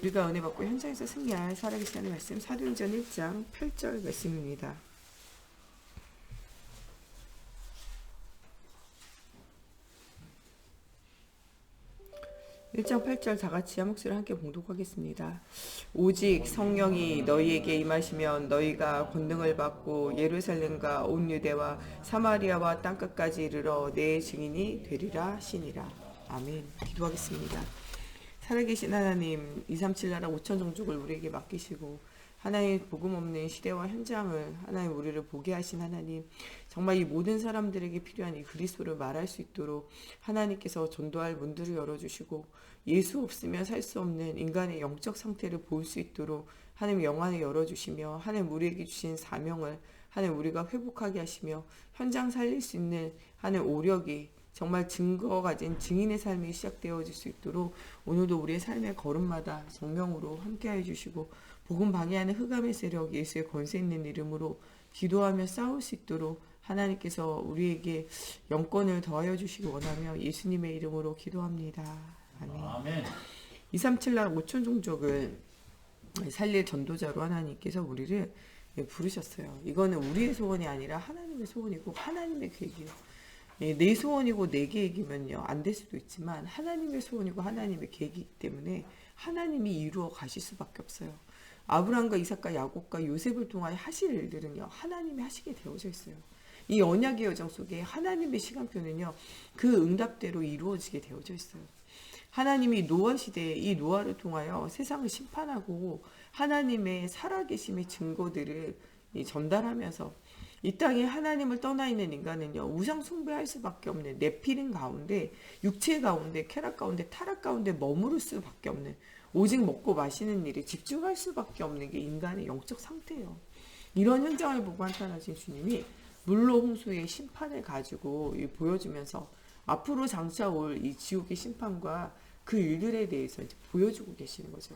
우리가 은혜 받고 현장에서 승리할 살아계신 하나님의 말씀 사도행전 1장 8절 말씀입니다. (1장 8절) 다같이 한 목소리로 함께 봉독하겠습니다. 오직 성령이 너희에게 임하시면 너희가 권능을 받고 예루살렘과 온 유대와 사마리아와 땅끝까지 이르러 내 증인이 되리라 하시니라. 아멘. 기도하겠습니다. 살아계신 하나님, 237 나라 5천 종족을 우리에게 맡기시고 하나님 복음 없는 시대와 현장을 하나님 우리를 보게 하신 하나님, 정말 이 모든 사람들에게 필요한 이 그리스도를 말할 수 있도록 하나님께서 전도할 문들을 열어주시고 예수 없으면 살 수 없는 인간의 영적 상태를 볼 수 있도록 하나님 영안을 열어주시며 하나님 우리에게 주신 사명을 하나님 우리가 회복하게 하시며 현장 살릴 수 있는 하나님 오력이 정말 증거 가진 증인의 삶이 시작되어질 수 있도록 오늘도 우리의 삶의 걸음마다 성령으로 함께해 주시고 복음 방해하는 흑암의 세력 예수의 권세 있는 이름으로 기도하며 싸울 수 있도록 하나님께서 우리에게 영권을 더하여 주시기 원하며 예수님의 이름으로 기도합니다. 아멘. 237 나라 5천 종족을 살릴 전도자로 하나님께서 우리를 부르셨어요. 이거는 우리의 소원이 아니라 하나님의 소원이고 하나님의 계획이에요. 내 소원이고 내 계획이면요 안 될 수도 있지만 하나님의 소원이고 하나님의 계획이기 때문에 하나님이 이루어 가실 수밖에 없어요. 아브라함과 이삭과 야곱과 요셉을 통하여 하실 일들은요 하나님이 하시게 되어져 있어요. 이 언약의 여정 속에 하나님의 시간표는요 그 응답대로 이루어지게 되어져 있어요. 하나님이 노아 시대에 이 노아를 통하여 세상을 심판하고 하나님의 살아계심의 증거들을 전달하면서 이 땅에 하나님을 떠나 있는 인간은요 우상 숭배할 수밖에 없는 네피림 가운데 육체 가운데 쾌락 가운데 타락 가운데 머무를 수밖에 없는 오직 먹고 마시는 일에 집중할 수밖에 없는 게 인간의 영적 상태예요. 이런 현장을 보고 한탄하신 주님이 물로 홍수의 심판을 가지고 보여주면서 앞으로 장차 올 이 지옥의 심판과 그 일들에 대해서 이제 보여주고 계시는 거죠.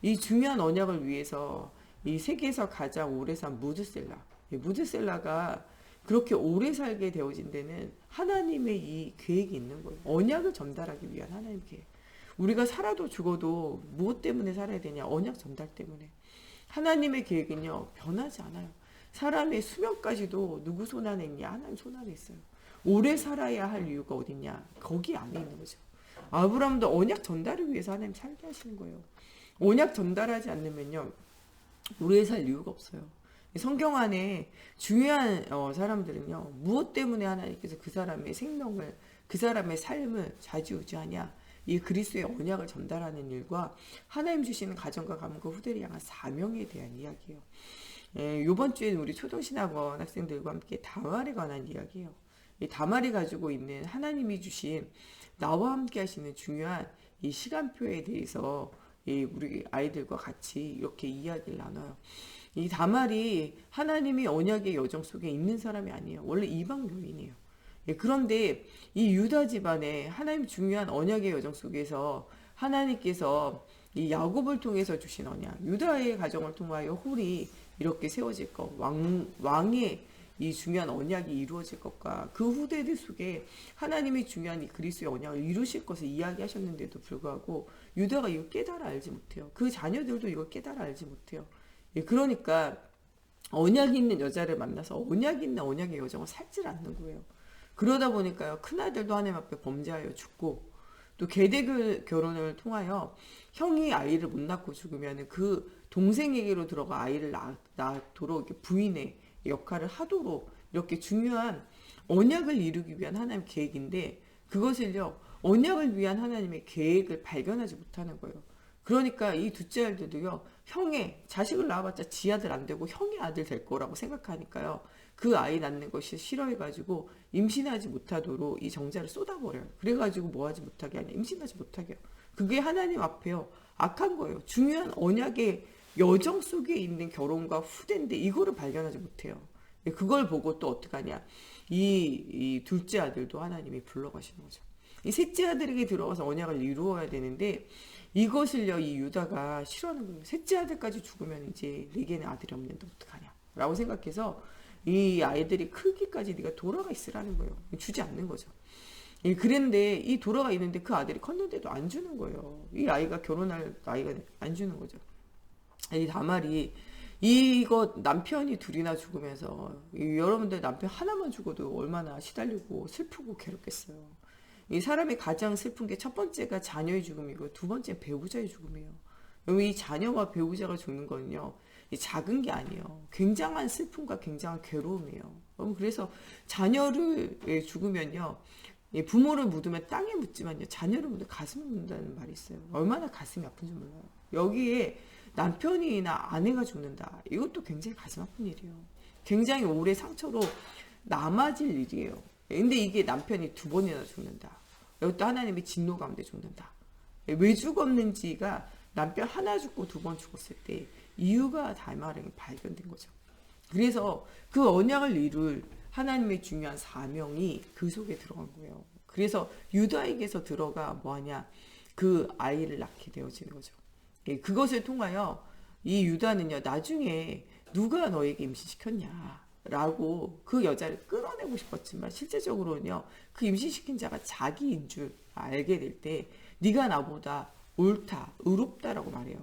이 중요한 언약을 위해서 이 세계에서 가장 오래 산 무드셀라가 그렇게 오래 살게 되어진 데는 하나님의 이 계획이 있는 거예요. 언약을 전달하기 위한 하나님의 계획. 우리가 살아도 죽어도 무엇 때문에 살아야 되냐? 언약 전달 때문에. 하나님의 계획은요 변하지 않아요. 사람의 수명까지도 누구 손 안에 있냐? 하나님 손 안에 있어요. 오래 살아야 할 이유가 어딨냐? 거기 안에 있는 거죠. 아브라함도 언약 전달을 위해서 하나님 살게 하시는 거예요. 언약 전달하지 않으면요 오래 살 이유가 없어요. 성경 안에 중요한 사람들은요 무엇 때문에 하나님께서 그 사람의 생명을 그 사람의 삶을 좌지우지하냐, 이 그리스도의 언약을 전달하는 일과 하나님 주시는 가정과 가문과 후대를 향한 사명에 대한 이야기예요. 이번 주에는 우리 초등신학원 학생들과 함께 다말에 관한 이야기예요. 이 다말이 가지고 있는 하나님이 주신 나와 함께 하시는 중요한 이 시간표에 대해서 우리 아이들과 같이 이렇게 이야기를 나눠요. 이 다말이 하나님이 언약의 여정 속에 있는 사람이 아니에요. 원래 이방 여인이에요. 그런데 이 유다 집안에 하나님 중요한 언약의 여정 속에서 하나님께서 이 야곱을 통해서 주신 언약, 유다의 가정을 통하여 홀이 이렇게 세워질 것, 왕의 이 중요한 언약이 이루어질 것과 그 후대들 속에 하나님이 중요한 이 그리스도의 언약을 이루실 것을 이야기하셨는데도 불구하고 유다가 이걸 깨달아 알지 못해요. 그 자녀들도 이걸 깨달아 알지 못해요. 그러니까 언약이 있는 여자를 만나서 언약이 있는 언약의 여정을 살질 않는 거예요. 그러다 보니까요 큰아들도 하나님 앞에 범죄하여 죽고, 또 계대 결혼을 통하여 형이 아이를 못 낳고 죽으면 그 동생에게로 들어가 아이를 낳도록 부인의 역할을 하도록 이렇게 중요한 언약을 이루기 위한 하나님 계획인데, 그것을요 언약을 위한 하나님의 계획을 발견하지 못하는 거예요. 그러니까 이 둘째 아들도요 형의 자식을 낳아봤자 지 아들 안 되고 형의 아들 될 거라고 생각하니까요 그 아이 낳는 것이 싫어해가지고 임신하지 못하도록 이 정자를 쏟아버려요. 그래가지고 뭐하지 못하게 하냐, 임신하지 못하게 해요. 그게 하나님 앞에요 악한 거예요. 중요한 언약의 여정 속에 있는 결혼과 후대인데 이거를 발견하지 못해요. 그걸 보고 또 어떡하냐, 이 둘째 아들도 하나님이 불러가시는 거죠. 이 셋째 아들에게 들어가서 언약을 이루어야 되는데 이것을요 이 유다가 싫어하는 거예요. 셋째 아들까지 죽으면 이제 내게는 아들이 없는데 어떡하냐 라고 생각해서 이 아이들이 크기까지 네가 돌아가 있으라는 거예요. 주지 않는 거죠. 예, 그런데 이 돌아가 있는데 그 아들이 컸는데도 안 주는 거예요. 이 아이가 결혼할 나이가 안 주는 거죠. 이 다말이 이거 남편이 둘이나 죽으면서 여러분들 남편 하나만 죽어도 얼마나 시달리고 슬프고 괴롭겠어요. 이 사람이 가장 슬픈 게 첫 번째가 자녀의 죽음이고 두 번째 배우자의 죽음이에요. 여러분 이 자녀와 배우자가 죽는 거는요. 이 작은 게 아니에요. 굉장한 슬픔과 굉장한 괴로움이에요. 여러분 그래서 자녀를 죽으면요. 이 부모를 묻으면 땅에 묻지만요. 자녀를 묻으면 가슴에 묻는다는 말이 있어요. 얼마나 가슴이 아픈지 몰라요. 여기에 남편이나 아내가 죽는다. 이것도 굉장히 가슴 아픈 일이에요. 굉장히 오래 상처로 남아질 일이에요. 근데 이게 남편이 두 번이나 죽는다. 이것도 하나님의 진노 가운데 죽는다. 왜 죽었는지가 남편 하나 죽고 두 번 죽었을 때 이유가 다말하게 발견된 거죠. 그래서 그 언약을 이룰 하나님의 중요한 사명이 그 속에 들어간 거예요. 그래서 유다에게서 들어가 뭐하냐 그 아이를 낳게 되어지는 거죠. 그것을 통하여 이 유다는요 나중에 누가 너에게 임신시켰냐 라고 그 여자를 끌어내고 싶었지만 실제적으로는요 그 임신시킨 자가 자기인 줄 알게 될 때 네가 나보다 옳다 의롭다라고 말해요.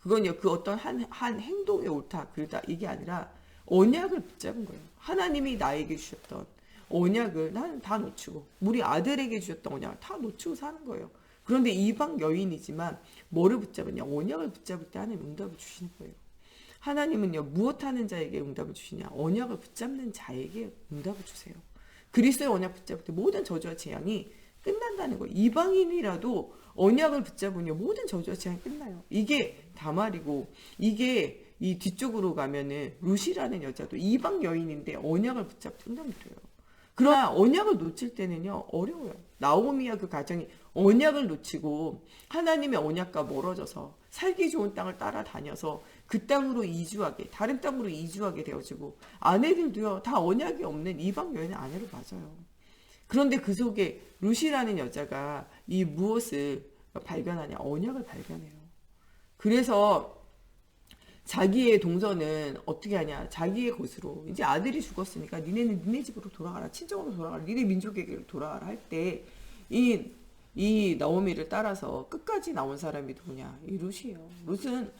그건요 그 어떤 한 행동이 옳다 그러다 이게 아니라 언약을 붙잡은 거예요. 하나님이 나에게 주셨던 언약을 나는 다 놓치고 우리 아들에게 주셨던 언약을 다 놓치고 사는 거예요. 그런데 이방 여인이지만 뭐를 붙잡았냐? 언약을 붙잡을 때 하나님 응답을 주시는 거예요. 하나님은요 무엇하는 자에게 응답을 주시냐? 언약을 붙잡는 자에게 응답을 주세요. 그리스도의 언약 붙잡을 때 모든 저주와 재앙이 끝난다는 거예요. 이방인이라도 언약을 붙잡으면 모든 저주와 재앙이 끝나요. 이게 다말이고 이게 이 뒤쪽으로 가면은 루시라는 여자도 이방 여인인데 언약을 붙잡고 응답드려요. 그러나 언약을 놓칠 때는요 어려워요. 나오미와 그 가정이 언약을 놓치고 하나님의 언약과 멀어져서 살기 좋은 땅을 따라다녀서 그 땅으로 이주하게 다른 땅으로 이주하게 되어지고 아내들도요 다 언약이 없는 이방 여인의 아내로 맞아요. 그런데 그 속에 루시라는 여자가 이 무엇을 발견하냐 언약을 발견해요. 그래서 자기의 동서는 어떻게 하냐 자기의 곳으로 이제 아들이 죽었으니까 니네는 니네 집으로 돌아가라 친정으로 돌아가라 니네 민족에게 돌아가라 할 때 이 나오미를 따라서 끝까지 나온 사람이 누구냐 이 룻이에요. 룻은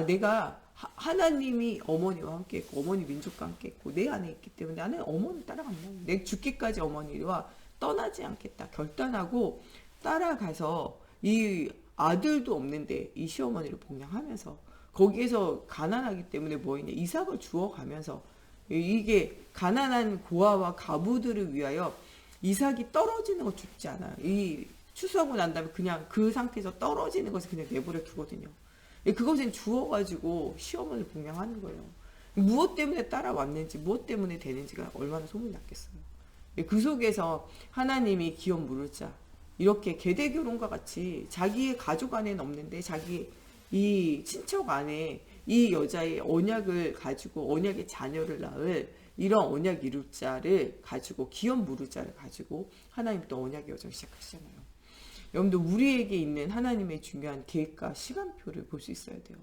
내가 하나님이 어머니와 함께 있고 어머니 민족과 함께 있고 내 안에 있기 때문에 나는 어머니 따라간다. 내 죽기까지 어머니와 떠나지 않겠다 결단하고 따라가서 이 아들도 없는데 이 시어머니를 봉양하면서 거기에서 가난하기 때문에 뭐했냐 이삭을 주워가면서 이게 가난한 고아와 가부들을 위하여 이삭이 떨어지는 거 죽지 않아요. 이 추수하고 난 다음에 그냥 그 상태에서 떨어지는 것을 그냥 내버려 두거든요. 그것은 주워가지고 시어머니를 봉양하는 거예요. 무엇 때문에 따라왔는지 무엇 때문에 되는지가 얼마나 소문이 났겠어요. 그 속에서 하나님이 기업 물을 자 이렇게 계대결혼과 같이 자기의 가족 안에는 없는데 자기 이 친척 안에 이 여자의 언약을 가지고 언약의 자녀를 낳을 이런 언약 이룰 자를 가지고 기업 물을 자를 가지고 하나님 또 언약의 여정 시작하시잖아요. 여러분들 우리에게 있는 하나님의 중요한 계획과 시간표를 볼 수 있어야 돼요.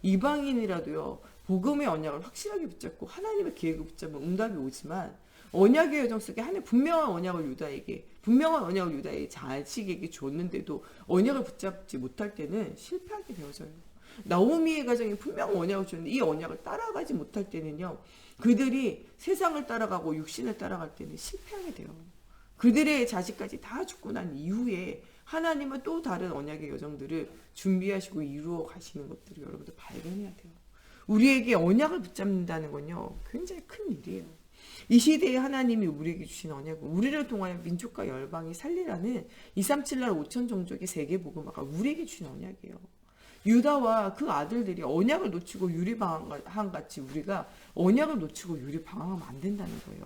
이방인이라도요 복음의 언약을 확실하게 붙잡고 하나님의 계획을 붙잡으면 응답이 오지만 언약의 여정 속에 하나님 분명한 언약을 유다에게 자식에게 줬는데도 언약을 붙잡지 못할 때는 실패하게 되어져요. 나오미의 가정이 분명한 언약을 줬는데 이 언약을 따라가지 못할 때는요 그들이 세상을 따라가고 육신을 따라갈 때는 실패하게 돼요. 그들의 자식까지 다 죽고 난 이후에 하나님은 또 다른 언약의 여정들을 준비하시고 이루어 가시는 것들을 여러분들 발견해야 돼요. 우리에게 언약을 붙잡는다는 건요 굉장히 큰 일이에요. 이 시대에 하나님이 우리에게 주신 언약은 우리를 통하여 민족과 열방이 살리라는 237나라 5천 종족의 세계복음화가 우리에게 주신 언약이에요. 유다와 그 아들들이 언약을 놓치고 유리방황한 같이 우리가 언약을 놓치고 유리방황하면 안 된다는 거예요.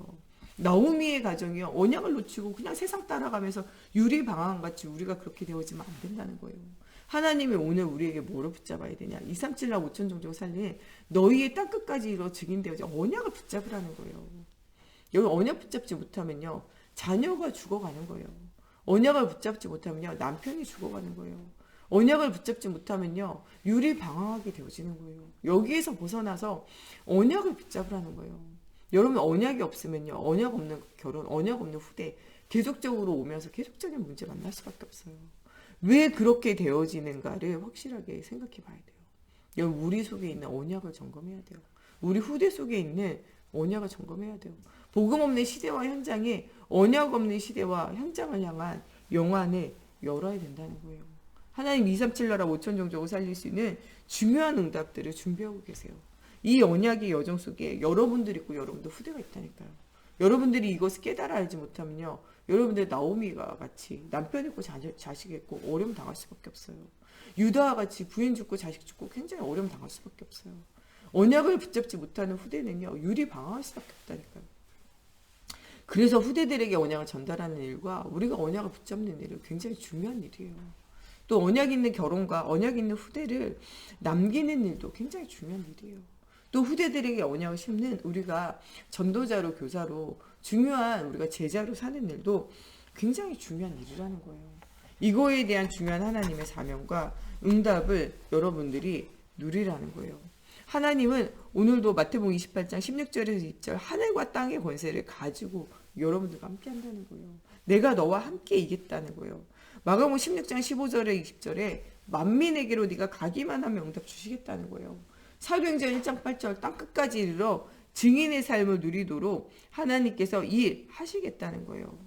나오미의 가정이요 언약을 놓치고 그냥 세상 따라가면서 유리방황 같이 우리가 그렇게 되어지면 안 된다는 거예요. 하나님이 오늘 우리에게 뭐로 붙잡아야 되냐 237나라 5천 종족 살린 너희의 땅끝까지 이뤄 증인되어지 언약을 붙잡으라는 거예요. 여기 언약 붙잡지 못하면요 자녀가 죽어가는 거예요. 언약을 붙잡지 못하면요 남편이 죽어가는 거예요. 언약을 붙잡지 못하면요 유리방황하게 되어지는 거예요. 여기에서 벗어나서 언약을 붙잡으라는 거예요. 여러분 언약이 없으면요 언약 없는 결혼, 언약 없는 후대 계속적으로 오면서 계속적인 문제 만날 수밖에 없어요. 왜 그렇게 되어지는가를 확실하게 생각해 봐야 돼요. 여러분, 우리 속에 있는 언약을 점검해야 돼요. 우리 후대 속에 있는 언약을 점검해야 돼요. 복음 없는 시대와 현장에 언약 없는 시대와 현장을 향한 영안을 열어야 된다는 거예요. 하나님 237 나라 5천 종족을 살릴 수 있는 중요한 응답들을 준비하고 계세요. 이 언약의 여정 속에 여러분들 있고 여러분들 후대가 있다니까요. 여러분들이 이것을 깨달아 알지 못하면요, 여러분들 나오미가 같이 남편 있고 자식 있고 어려움 당할 수밖에 없어요. 유다와 같이 부인 죽고 자식 죽고 굉장히 어려움 당할 수밖에 없어요. 언약을 붙잡지 못하는 후대는요, 유리방황할 수밖에 없다니까요. 그래서 후대들에게 언약을 전달하는 일과 우리가 언약을 붙잡는 일은 굉장히 중요한 일이에요. 또 언약 있는 결혼과 언약 있는 후대를 남기는 일도 굉장히 중요한 일이에요. 또 후대들에게 언약을 심는 우리가 전도자로 교사로 중요한 우리가 제자로 사는 일도 굉장히 중요한 일이라는 거예요. 이거에 대한 중요한 하나님의 사명과 응답을 여러분들이 누리라는 거예요. 하나님은 오늘도 마태복음 28장 16절에서 20절 하늘과 땅의 권세를 가지고 여러분들과 함께 한다는 거예요. 내가 너와 함께 이겠다는 거예요. 마가복음 16장 15절에 20절에 만민에게로 네가 가기만 하면 응답 주시겠다는 거예요. 사도행전 1장 8절 땅끝까지 이르러 증인의 삶을 누리도록 하나님께서 일하시겠다는 거예요.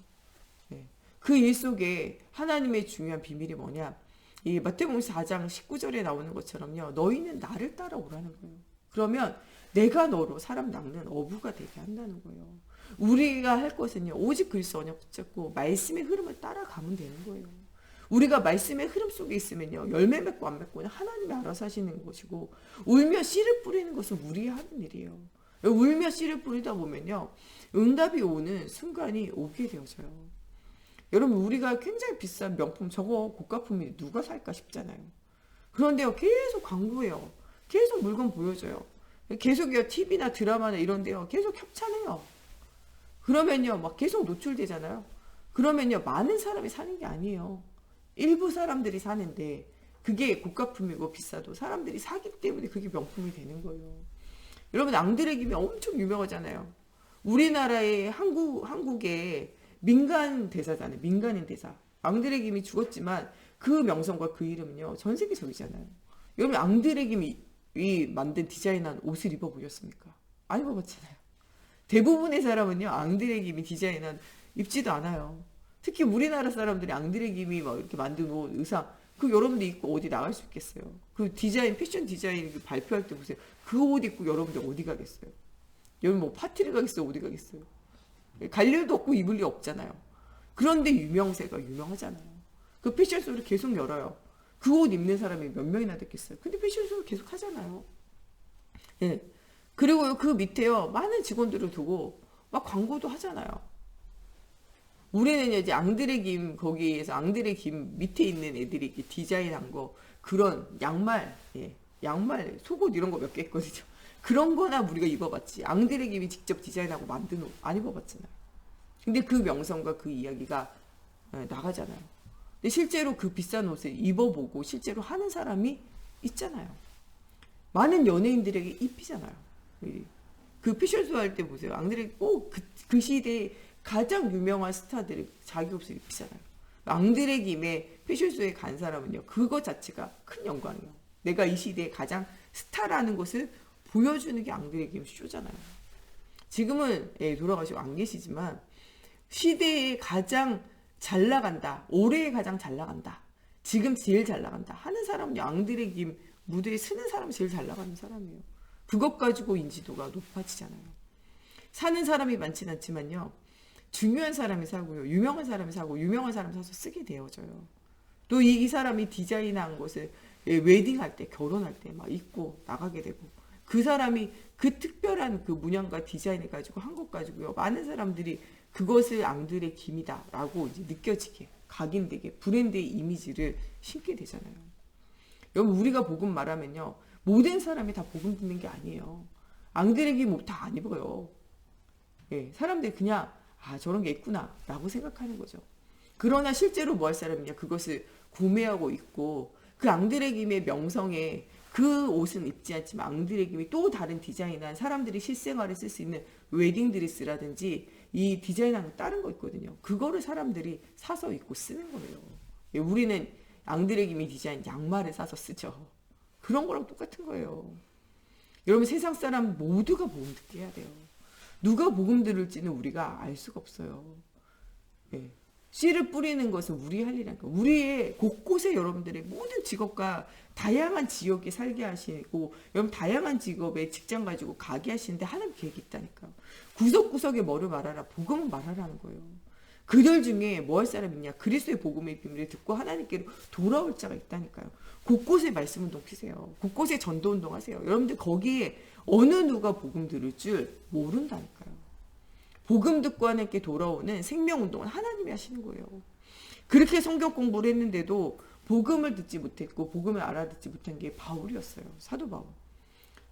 네. 그 일 속에 하나님의 중요한 비밀이 뭐냐? 이 마태복음 4장 19절에 나오는 것처럼요, 너희는 나를 따라오라는 거예요. 그러면 내가 너로 사람 낚는 어부가 되게 한다는 거예요. 우리가 할 것은요, 오직 그리스도 언약 붙잡고 말씀의 흐름을 따라가면 되는 거예요. 우리가 말씀의 흐름 속에 있으면요, 열매 맺고 안 맺고는 하나님이 알아서 하시는 것이고, 울며 씨를 뿌리는 것은 우리의 하는 일이에요. 울며 씨를 뿌리다 보면요, 응답이 오는 순간이 오게 되어져요. 여러분, 우리가 굉장히 비싼 명품, 저거 고가품이 누가 살까 싶잖아요. 그런데요, 계속 광고해요. 계속 물건 보여줘요. 계속요, TV나 드라마나 이런 데요, 계속 협찬해요. 그러면요, 막 계속 노출되잖아요. 그러면요, 많은 사람이 사는 게 아니에요. 일부 사람들이 사는데, 그게 고가품이고 비싸도 사람들이 사기 때문에 그게 명품이 되는 거예요. 여러분, 앙드레 김이 엄청 유명하잖아요. 우리나라의 한국의 민간 대사잖아요. 민간인 대사. 앙드레 김이 죽었지만 그 명성과 그 이름은요, 전 세계적이잖아요. 여러분, 앙드레 김이 만든 디자인한 옷을 입어보셨습니까? 안 입어봤잖아요. 대부분의 사람은요, 앙드레 김이 디자인한 입지도 않아요. 특히 우리나라 사람들이 앙드레 김이 막 이렇게 만든 옷, 의상, 그 여러분들 입고 어디 나갈 수 있겠어요? 그 디자인, 패션 디자인 발표할 때 보세요. 그 옷 입고 여러분들 어디 가겠어요? 여러분 뭐 파티를 가겠어요? 어디 가겠어요? 갈 일도 없고 입을 일 없잖아요. 그런데 유명세가 유명하잖아요. 그 패션쇼를 계속 열어요. 그 옷 입는 사람이 몇 명이나 됐겠어요? 근데 패션쇼를 계속 하잖아요. 예. 그리고 그 밑에요, 많은 직원들을 두고 막 광고도 하잖아요. 우리는 이제 앙드레 김, 거기에서 앙드레 김 밑에 있는 애들이 이렇게 디자인한 거, 그런 양말, 예, 양말, 속옷 이런 거 몇 개 있거든요. 그런 거나 우리가 입어봤지. 앙드레 김이 직접 디자인하고 만든 옷 안 입어봤잖아요. 근데 그 명성과 그 이야기가 나가잖아요. 근데 실제로 그 비싼 옷을 입어보고 실제로 하는 사람이 있잖아요. 많은 연예인들에게 입히잖아요. 그 패션쇼 할 때 보세요. 앙드레 꼭 그 시대에 가장 유명한 스타들이 자기 옷을 입히잖아요. 앙드레 김의 패션쇼에 간 사람은요, 그거 자체가 큰 영광이에요. 내가 이 시대에 가장 스타라는 것을 보여주는 게 앙드레 김 쇼잖아요. 지금은 돌아가시고 안 계시지만 시대에 가장 잘 나간다, 올해에 가장 잘 나간다, 지금 제일 잘 나간다 하는 사람은요, 앙드레 김 무대에 서는 사람이 제일 잘 나가는 사람이에요. 그것 가지고 인지도가 높아지잖아요. 사는 사람이 많진 않지만요, 중요한 사람이 사고요, 유명한 사람이 사고, 유명한 사람이 사서 쓰게 되어져요. 또 이 사람이 디자인한 것을 웨딩할 때, 결혼할 때 막 입고 나가게 되고, 그 사람이 그 특별한 그 문양과 디자인을 가지고 한 것 가지고요, 많은 사람들이 그것을 앙드레 김이다라고 이제 느껴지게, 각인되게 브랜드의 이미지를 심게 되잖아요. 여러분, 우리가 복음 말하면요, 모든 사람이 다 복음 듣는 게 아니에요. 앙드레 김 옷 다 안 입어요. 예, 사람들이 그냥 저런 게 있구나 라고 생각하는 거죠. 그러나 실제로 뭐 할 사람이냐, 그것을 구매하고 있고 그 앙드레 김의 명성에 그 옷은 입지 않지만 앙드레김이 또 다른 디자인한 사람들이 실생활에 쓸 수 있는 웨딩드레스라든지 이 디자인하는 다른 거 있거든요. 그거를 사람들이 사서 입고 쓰는 거예요. 우리는 앙드레김이 디자인 양말을 사서 쓰죠. 그런 거랑 똑같은 거예요. 여러분 세상 사람 모두가 복음 듣게 해야 돼요. 누가 복음 들을지는 우리가 알 수가 없어요. 예. 씨를 뿌리는 것은 우리 할 일이니까 우리의 곳곳에 여러분들의 모든 직업과 다양한 지역에 살게 하시고 여러분 다양한 직업에 직장 가지고 가게 하시는데 하나님 계획이 있다니까요. 구석구석에 뭐를 말하라 복음을 말하라는 거예요. 그들 중에 뭐 할 사람 있냐 그리스도의 복음의 비밀을 듣고 하나님께로 돌아올 자가 있다니까요. 곳곳에 말씀 운동 피세요. 곳곳에 전도 운동 하세요. 여러분들 거기에 어느 누가 복음 들을 줄 모른다니까요. 복음 듣고 하나님께 돌아오는 생명운동은 하나님이 하시는 거예요. 그렇게 성경 공부를 했는데도 복음을 듣지 못했고 복음을 알아듣지 못한 게 바울이었어요. 사도 바울.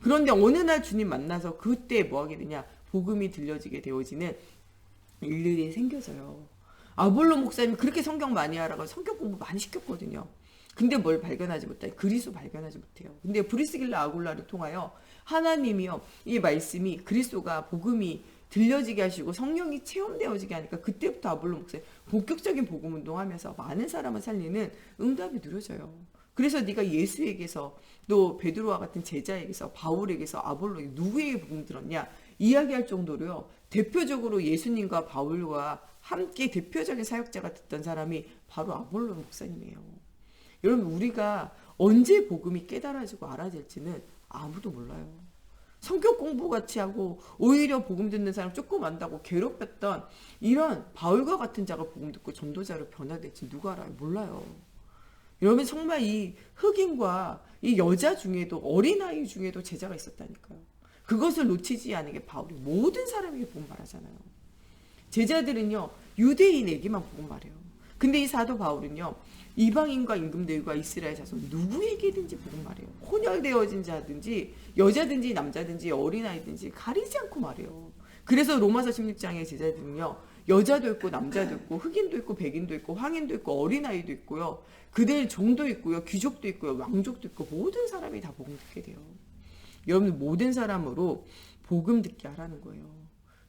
그런데 어느 날 주님 만나서 그때 뭐 하게 되냐 복음이 들려지게 되어지는 일들이 생겨져요. 아볼로 목사님 그렇게 성경 많이 하라고 성경 공부 많이 시켰거든요. 근데 뭘 발견하지 못해? 그리스도 발견하지 못해요. 근데 브리스길라 아굴라를 통하여 하나님이요 이 말씀이 그리스도가 복음이 들려지게 하시고 성령이 체험되어지게 하니까 그때부터 아볼로 목사님 본격적인 복음 운동하면서 많은 사람을 살리는 응답이 누려져요. 그래서 네가 예수에게서 또 베드로와 같은 제자에게서 바울에게서 아볼로에게 누구에게 복음 들었냐 이야기할 정도로요. 대표적으로 예수님과 바울과 함께 대표적인 사역자가 됐던 사람이 바로 아볼로 목사님이에요. 여러분 우리가 언제 복음이 깨달아지고 알아질지는 아무도 몰라요. 성격 공부 같이 하고 오히려 복음 듣는 사람 조금 안다고 괴롭혔던 이런 바울과 같은 자가 복음 듣고 전도자로 변화될지 누가 알아요? 몰라요. 여러분 정말 이 흑인과 이 여자 중에도 어린아이 중에도 제자가 있었다니까요. 그것을 놓치지 않은 게 바울이 모든 사람에게 복음 말하잖아요. 제자들은요 유대인에게만 복음 말해요. 근데 이 사도 바울은요 이방인과 임금들과 이스라엘 자손 누구에게든지 복음 말해요. 혼혈되어진 자든지 여자든지 남자든지 어린아이든지 가리지 않고 말해요. 그래서 로마서 16장의 제자들은요 여자도 있고 남자도 있고 흑인도 있고 백인도 있고 황인도 있고 어린아이도 있고요 그들 종도 있고요 귀족도 있고요 왕족도 있고 모든 사람이 다 복음 듣게 돼요. 여러분 모든 사람으로 복음 듣게 하라는 거예요.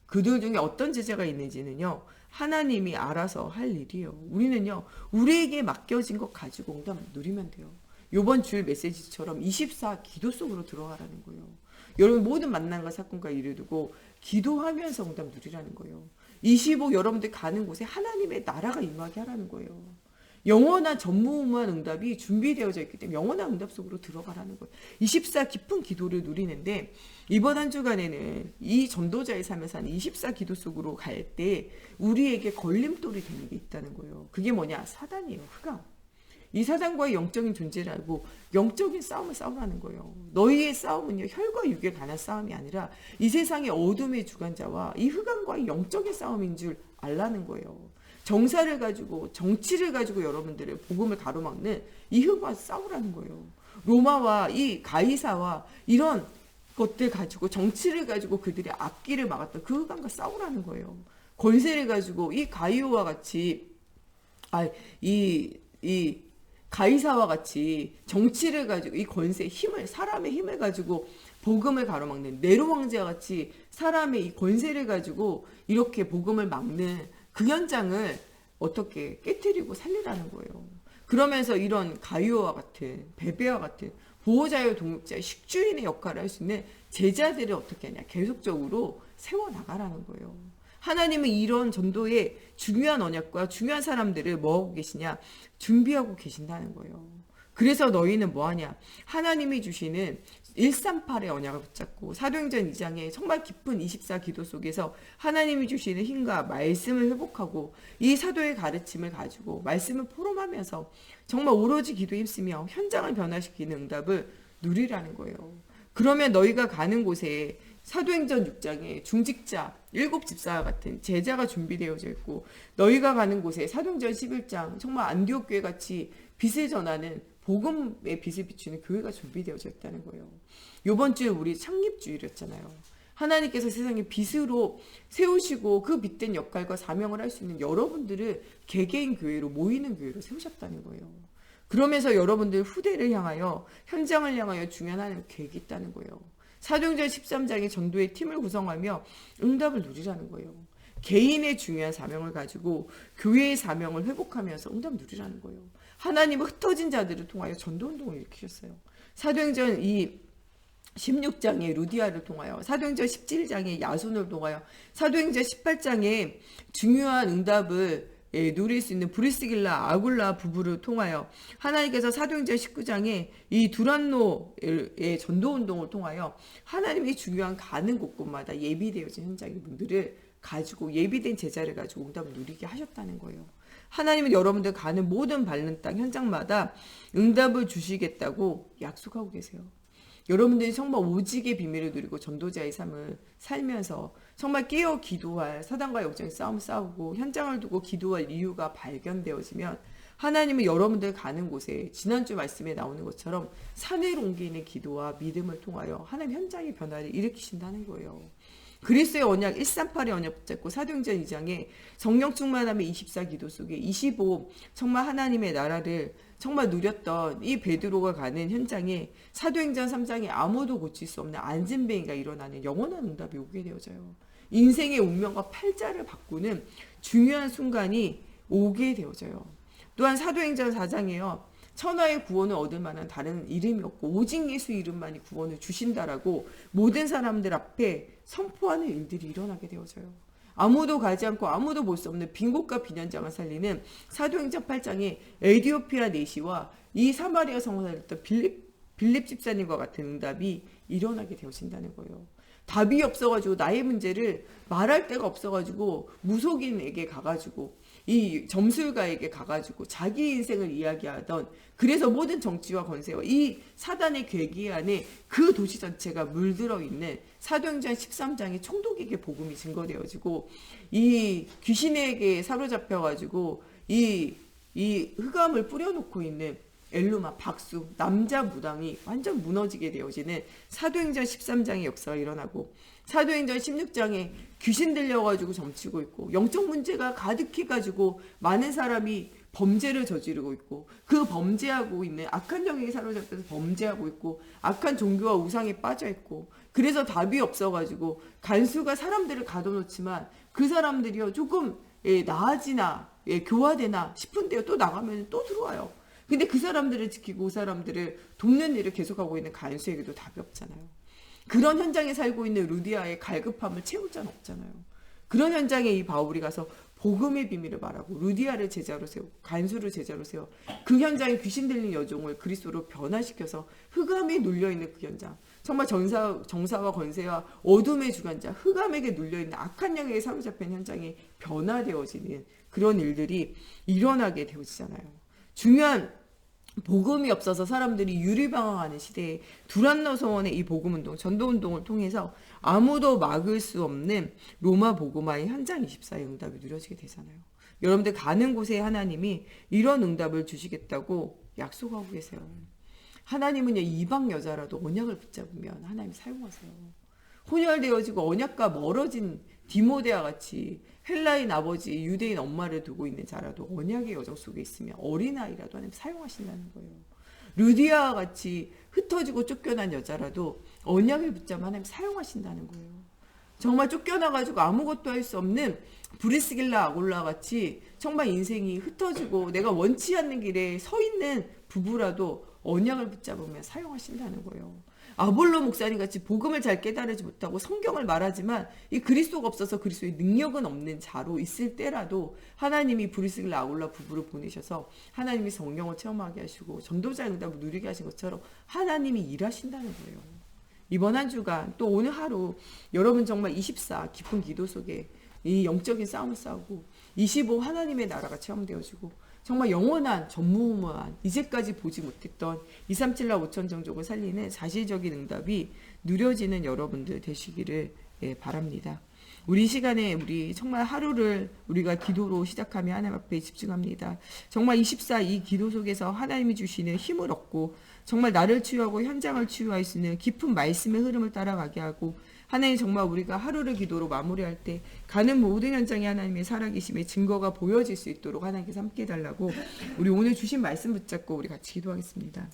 그들 중에 어떤 제자가 있는지는요 하나님이 알아서 할 일이에요. 우리는요 우리에게 맡겨진 것 가지고 응답 누리면 돼요. 이번 주일 메시지처럼 24 기도 속으로 들어가라는 거예요. 여러분 모든 만남과 사건과 일을 두고 기도하면서 응답 누리라는 거예요. 25 여러분들 가는 곳에 하나님의 나라가 임하게 하라는 거예요. 영원한 전무후무한 응답이 준비되어져 있기 때문에 영원한 응답 속으로 들어가라는 거예요. 24 깊은 기도를 누리는데 이번 한 주간에는 이 전도자의 삶에서 한 24 기도 속으로 갈 때 우리에게 걸림돌이 되는 게 있다는 거예요. 그게 뭐냐? 사단이에요. 흑암. 이 사단과의 영적인 존재를 알고 영적인 싸움을 싸우라는 거예요. 너희의 싸움은요 혈과 육에 관한 싸움이 아니라 이 세상의 어둠의 주관자와 이 흑암과의 영적인 싸움인 줄 알라는 거예요. 정사를 가지고 정치를 가지고 여러분들의 복음을 가로막는 이 흑암과 싸우라는 거예요. 로마와 이 가이사와 이런 것들 가지고 정치를 가지고 그들의 앞길을 막았던 그 흑암과 싸우라는 거예요. 권세를 가지고 이 가이오와 같이 이 가이사와 같이 정치를 가지고 이 권세 힘을 사람의 힘을 가지고 복음을 가로막는 네로 왕제와 같이 사람의 이 권세를 가지고 이렇게 복음을 막는 그 현장을 어떻게 깨트리고 살리라는 거예요. 그러면서 이런 가이오와 같은 베베와 같은 보호자요 동역자 식주인의 역할을 할 수 있는 제자들을 어떻게 하냐 계속적으로 세워나가라는 거예요. 하나님은 이런 전도에 중요한 언약과 중요한 사람들을 뭐하고 계시냐 준비하고 계신다는 거예요. 그래서 너희는 뭐하냐 하나님이 주시는 138의 언약을 붙잡고 사도행전 2장에 정말 깊은 24 기도 속에서 하나님이 주시는 힘과 말씀을 회복하고 이 사도의 가르침을 가지고 말씀을 포럼하면서 정말 오로지 기도에 힘쓰며 현장을 변화시키는 응답을 누리라는 거예요. 그러면 너희가 가는 곳에 사도행전 6장에 중직자 7집사와 같은 제자가 준비되어져 있고 너희가 가는 곳에 사도행전 11장 정말 안디옥 교회 같이 빛을 전하는 복음의 빛을 비추는 교회가 준비되어져 있다는 거예요. 이번 주에 우리 창립주일이었잖아요. 하나님께서 세상에 빛으로 세우시고 그 빛된 역할과 사명을 할 수 있는 여러분들을 개개인 교회로 모이는 교회로 세우셨다는 거예요. 그러면서 여러분들 후대를 향하여, 현장을 향하여 중요한 하나님의 계획이 있다는 거예요. 사도행전 13장의 전도의 팀을 구성하며 응답을 누리라는 거예요. 개인의 중요한 사명을 가지고 교회의 사명을 회복하면서 응답을 누리라는 거예요. 하나님은 흩어진 자들을 통하여 전도운동을 일으키셨어요. 사도행전 16장의 루디아를 통하여, 사도행전 17장의 야손을 통하여, 사도행전 18장의 중요한 응답을 누릴 수 있는 브리스길라 아굴라 부부를 통하여, 하나님께서 사도행전 19장에 이 두란노의 전도운동을 통하여 하나님이 중요한 가는 곳곳마다 예비되어진 현장의 분들을 가지고, 예비된 제자를 가지고 응답을 누리게 하셨다는 거예요. 하나님은 여러분들 가는 모든 밟는 땅 현장마다 응답을 주시겠다고 약속하고 계세요. 여러분들이 정말 오직의 비밀을 누리고 전도자의 삶을 살면서 정말 깨어 기도할, 사단과 역적인 싸움 싸우고 현장을 두고 기도할 이유가 발견되어지면, 하나님은 여러분들 가는 곳에 지난주 말씀에 나오는 것처럼 산을 옮기는 기도와 믿음을 통하여 하나님 현장의 변화를 일으키신다는 거예요. 그리스도의 언약 138의 언약 붙잡고, 사도행전 2장에 성령 충만함의 24 기도 속에 25 정말 하나님의 나라를 정말 누렸던 이 베드로가 가는 현장에 사도행전 3장에 아무도 고칠 수 없는 안진뱅이가 일어나는 영원한 응답이 오게 되어져요. 인생의 운명과 팔자를 바꾸는 중요한 순간이 오게 되어져요. 또한 사도행전 4장에요. 천하의 구원을 얻을 만한 다른 이름이 없고 오직 예수 이름만이 구원을 주신다라고 모든 사람들 앞에 선포하는 일들이 일어나게 되어져요. 아무도 가지 않고 아무도 볼 수 없는 빈 곳과 빈 현장을 살리는 사도행전 8장에 에디오피아 내시와 이 사마리아 성을 살렸던 빌립 집사님과 같은 응답이 일어나게 되어진다는 거예요. 답이 없어가지고 나의 문제를 말할 데가 없어가지고 무속인에게 가가지고 이 점술가에게 가가지고 자기 인생을 이야기하던, 그래서 모든 정치와 권세와 이 사단의 괴기 안에 그 도시 전체가 물들어 있는 사도행전 13장의 총독에게 복음이 증거되어지고, 이 귀신에게 사로잡혀가지고 이 흑암을 뿌려놓고 있는 엘루마, 박수, 남자 무당이 완전 무너지게 되어지는 사도행전 13장의 역사가 일어나고, 사도행전 16장에 귀신 들려가지고 점치고 있고 영적 문제가 가득해가지고 많은 사람이 범죄를 저지르고 있고, 그 범죄하고 있는 악한 영에 사로잡혀서 범죄하고 있고 악한 종교와 우상에 빠져 있고, 그래서 답이 없어가지고 간수가 사람들을 가둬놓지만 그 사람들이요 조금 나아지나 교화되나 싶은데요 또 나가면 또 들어와요. 근데 그 사람들을 지키고 그 사람들을 돕는 일을 계속하고 있는 간수에게도 답이 없잖아요. 그런 현장에 살고 있는 루디아의 갈급함을 채울 자는 없잖아요. 그런 현장에 이 바울이 가서 복음의 비밀을 말하고 루디아를 제자로 세우고 간수를 제자로 세워 그 현장에 귀신 들린 여종을 그리스도로 변화시켜서 흑암에 눌려있는 그 현장, 정말 정사와 권세와 어둠의 주관자 흑암에게 눌려있는 악한 영에 사로잡힌 현장이 변화되어지는 그런 일들이 일어나게 되어지잖아요. 중요한 복음이 없어서 사람들이 유리방황하는 시대에 두란노 서원의 이 복음운동, 전도운동을 통해서 아무도 막을 수 없는 로마 복음화의 현장 24의 응답이 누려지게 되잖아요. 여러분들 가는 곳에 하나님이 이런 응답을 주시겠다고 약속하고 계세요. 하나님은요 이방 여자라도 언약을 붙잡으면 하나님 사용하세요. 혼혈되어지고 언약과 멀어진 디모데와 같이 헬라인 아버지, 유대인 엄마를 두고 있는 자라도 언약의 여정 속에 있으면 어린아이라도 하나님 사용하신다는 거예요. 루디아와 같이 흩어지고 쫓겨난 여자라도 언약을 붙잡으면 하나님 사용하신다는 거예요. 정말 쫓겨나가지고 아무것도 할 수 없는 브리스길라 아굴라 같이 정말 인생이 흩어지고 내가 원치 않는 길에 서 있는 부부라도 언약을 붙잡으면 사용하신다는 거예요. 아볼로 목사님 같이 복음을 잘 깨달지 못하고 성경을 말하지만 이 그리스도가 없어서 그리스도의 능력은 없는 자로 있을 때라도 하나님이 브리스길라 아굴라 부부를 보내셔서 하나님이 성령을 체험하게 하시고 전도자 응답을 누리게 하신 것처럼 하나님이 일하신다는 거예요. 이번 한 주간 또 오늘 하루 여러분 정말 24 깊은 기도 속에 이 영적인 싸움을 싸우고 25 하나님의 나라가 체험되어지고 정말 영원한 전무후무한 이제까지 보지 못했던 237라 5천 종족을 살리는 사실적인 응답이 누려지는 여러분들 되시기를 바랍니다. 우리 시간에 우리 정말 하루를 우리가 기도로 시작하며 하나님 앞에 집중합니다. 정말 24 이 기도 속에서 하나님이 주시는 힘을 얻고 정말 나를 치유하고 현장을 치유할 수 있는 깊은 말씀의 흐름을 따라가게 하고 하나님 정말 우리가 하루를 기도로 마무리할 때 가는 모든 현장에 하나님의 살아계심의 증거가 보여질 수 있도록 하나님께서 함께 해달라고 우리 오늘 주신 말씀 붙잡고 우리 같이 기도하겠습니다.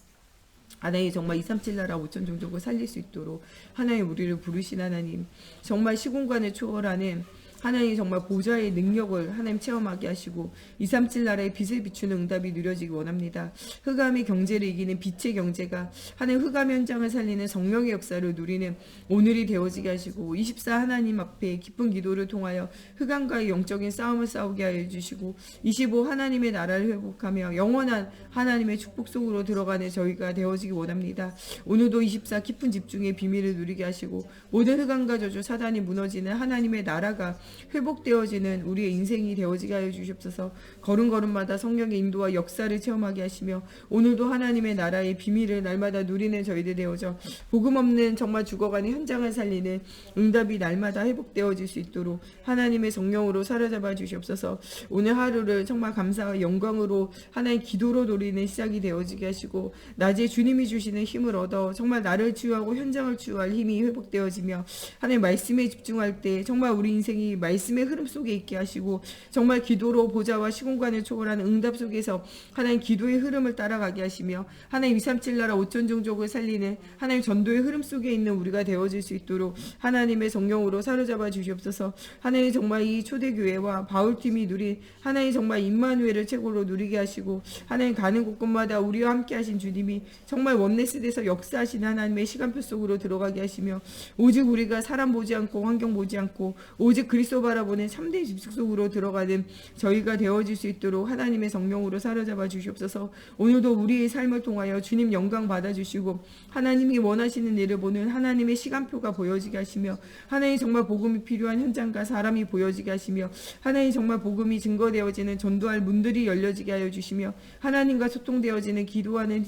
하나님 정말 237 나라 5천 종족을 살릴 수 있도록 하나님 우리를 부르신 하나님 정말 시공간을 초월하는 하나님 정말 보좌의 능력을 하나님 체험하게 하시고 237 나라의 빛을 비추는 응답이 누려지기 원합니다. 흑암의 경제를 이기는 빛의 경제가 하나님 흑암 현장을 살리는 성령의 역사를 누리는 오늘이 되어지게 하시고 24 하나님 앞에 기쁜 기도를 통하여 흑암과의 영적인 싸움을 싸우게 하여 주시고 25 하나님의 나라를 회복하며 영원한 하나님의 축복 속으로 들어가는 저희가 되어지기 원합니다. 오늘도 24 깊은 집중의 비밀을 누리게 하시고 모든 흑암과 저주 사단이 무너지는 하나님의 나라가 회복되어지는 우리의 인생이 되어지게 하여 주시옵소서. 걸음걸음마다 성령의 인도와 역사를 체험하게 하시며 오늘도 하나님의 나라의 비밀을 날마다 누리는 저희들 되어져 복음 없는 정말 죽어가는 현장을 살리는 응답이 날마다 회복되어질 수 있도록 하나님의 성령으로 사로잡아 주시옵소서. 오늘 하루를 정말 감사와 영광으로 하나의 기도로 누리는 시작이 되어지게 하시고 낮에 주님이 주시는 힘을 얻어 정말 나를 치유하고 현장을 치유할 힘이 회복되어지며 하나님 말씀에 집중할 때 정말 우리 인생이 말씀의 흐름 속에 있게 하시고 정말 기도로 보좌와 시공간을 초월하는 응답 속에서 하나님 기도의 흐름을 따라가게 하시며 하나님 237 나라 5천 종족을 살리는 하나님 전도의 흐름 속에 있는 우리가 되어질 수 있도록 하나님의 성령으로 사로잡아 주시옵소서. 하나님 정말 이 초대교회와 바울팀이 누린 하나님 정말 임마누엘을 최고로 누리게 하시고 하나님 가는 곳곳마다 우리와 함께 하신 주님이 정말 원네스에서 역사하신 하나님의 시간표 속으로 들어가게 하시며 오직 우리가 사람 보지 않고 환경 보지 않고 오직 그리스도 바라보는 참된 집중 속으로 들어가는 저희가 되어질 수 있도록 하나님의 성령으로 사로잡아 주시옵소서. 오늘도 우리의 삶을 통하여 주님 영광 받아주시고 하나님이 원하시는 일을 보는 하나님의 시간표가 보여지게 하시며 하나님 정말 복음이 필요한 현장과 사람이 보여지게 하시며 하나님 정말 복음이 증거되어지는 전도할 문들이 열려지게 하여 주시며 하나님과 소통되어지는 기도하는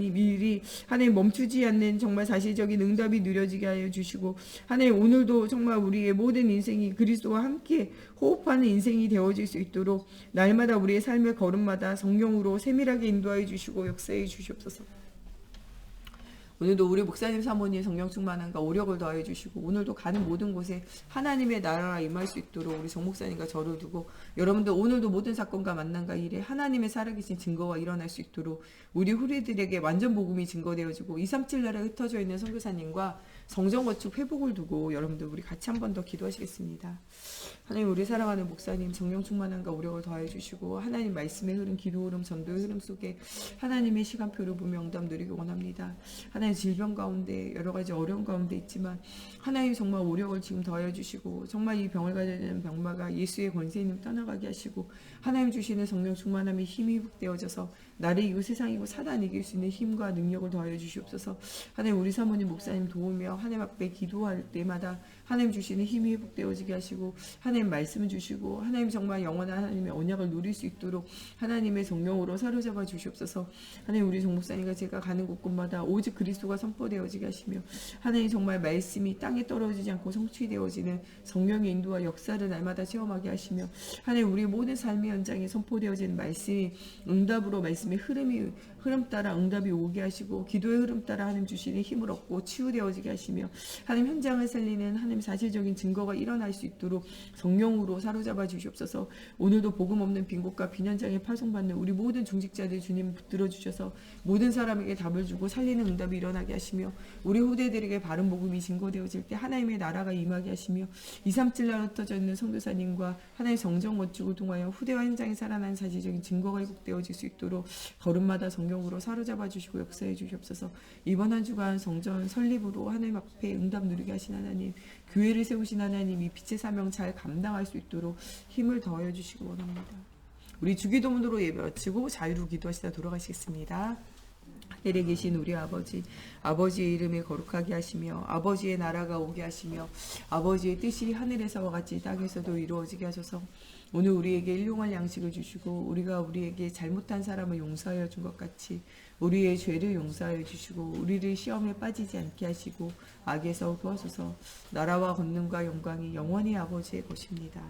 일이 하나님 멈추지 않는 정말 사실적인 응답이 누려지게 하여 주시고 하나님 오늘도 정말 우리의 모든 인생이 그리스도와 함께 호흡하는 인생이 되어질 수 있도록 날마다 우리의 삶의 걸음마다 성령으로 세밀하게 인도하여 주시고 역사해 주시옵소서. 오늘도 우리 목사님 사모님 성령 충만함과 오력을 더해 주시고 오늘도 가는 모든 곳에 하나님의 나라가 임할 수 있도록 우리 정 목사님과 저를 두고 여러분들 오늘도 모든 사건과 만남과 일에 하나님의 살아계신 증거가 일어날 수 있도록 우리 후리들에게 완전 복음이 증거되어지고 237 나라에 흩어져 있는 선교사님과 성전 건축 회복을 두고 여러분들 우리 같이 한 번 더 기도하시겠습니다. 하나님 우리 사랑하는 목사님 성령 충만함과 오력을 더해 주시고 하나님 말씀의 흐름 기도 흐름 전도의 흐름 속에 하나님의 시간표를 보며 응답 누리기 원합니다. 하나님 질병 가운데 여러 가지 어려운 가운데 있지만 하나님 정말 오력을 지금 더해 주시고 정말 이 병을 가져야 되는 병마가 예수의 권세 있는 떠나가게 하시고 하나님 주시는 성령 충만함의 힘이 회복되어져서 나를 이고 세상이고 사단 이길 수 있는 힘과 능력을 더하여 주시옵소서. 하나님 우리 사모님 목사님 도우며 하나님 앞에 기도할 때마다 하나님 주시는 힘이 회복되어지게 하시고 하나님 말씀을 주시고 하나님 정말 영원한 하나님의 언약을 누릴 수 있도록 하나님의 성령으로 사로잡아 주시옵소서. 하나님 우리 정 목사님과 제가 가는 곳곳마다 오직 그리스도가 선포되어지게 하시며 하나님 정말 말씀이 땅에 떨어지지 않고 성취되어지는 성령의 인도와 역사를 날마다 체험하게 하시며 하나님 우리 모든 삶의 현장에 선포되어지는 말씀이 응답으로 말씀의 흐름 따라 응답이 오게 하시고 기도의 흐름 따라 하나님 주시는 힘을 얻고 치유되어지게 하시며 하나님 현장을 살리는 하나님 사실적인 증거가 일어날 수 있도록 성령으로 사로잡아 주시옵소서. 오늘도 복음 없는 빈곳과 빈현장에 파송받는 우리 모든 중직자들 주님 붙들어 주셔서 모든 사람에게 답을 주고 살리는 응답이 일어나게 하시며 우리 후대들에게 바른 복음이 증거되어질 때 하나님의 나라가 임하게 하시며 237 나라 흩어져 있는 선교사님과 하나님의 성전 건축을 통하여 후대와 현장에 살아난 사실적인 증거가 회복되어질 수 있도록 걸음마다 성령으로 사로잡아 주시고 역사해 주시옵소서. 이번 한 주간 성전 설립으로 하나님 앞에 응답 누리게 하신 하나님, 교회를 세우신 하나님, 이 빛의 사명 잘 감당할 수 있도록 힘을 더해 주시기 원합니다. 우리 주기도문으로 예배 마치고 자유로 기도하시다 돌아가시겠습니다. 하늘에 계신 우리 아버지, 아버지의 이름이 거룩하게 하시며 아버지의 나라가 오게 하시며 아버지의 뜻이 하늘에서와 같이 땅에서도 이루어지게 하소서. 오늘 우리에게 일용할 양식을 주시고 우리가 우리에게 잘못한 사람을 용서하여 준 것 같이 우리의 죄를 용서하여 주시고 우리를 시험에 빠지지 않게 하시고 악에서 구하소서. 나라와 권능과 영광이 영원히 아버지의 것입니다.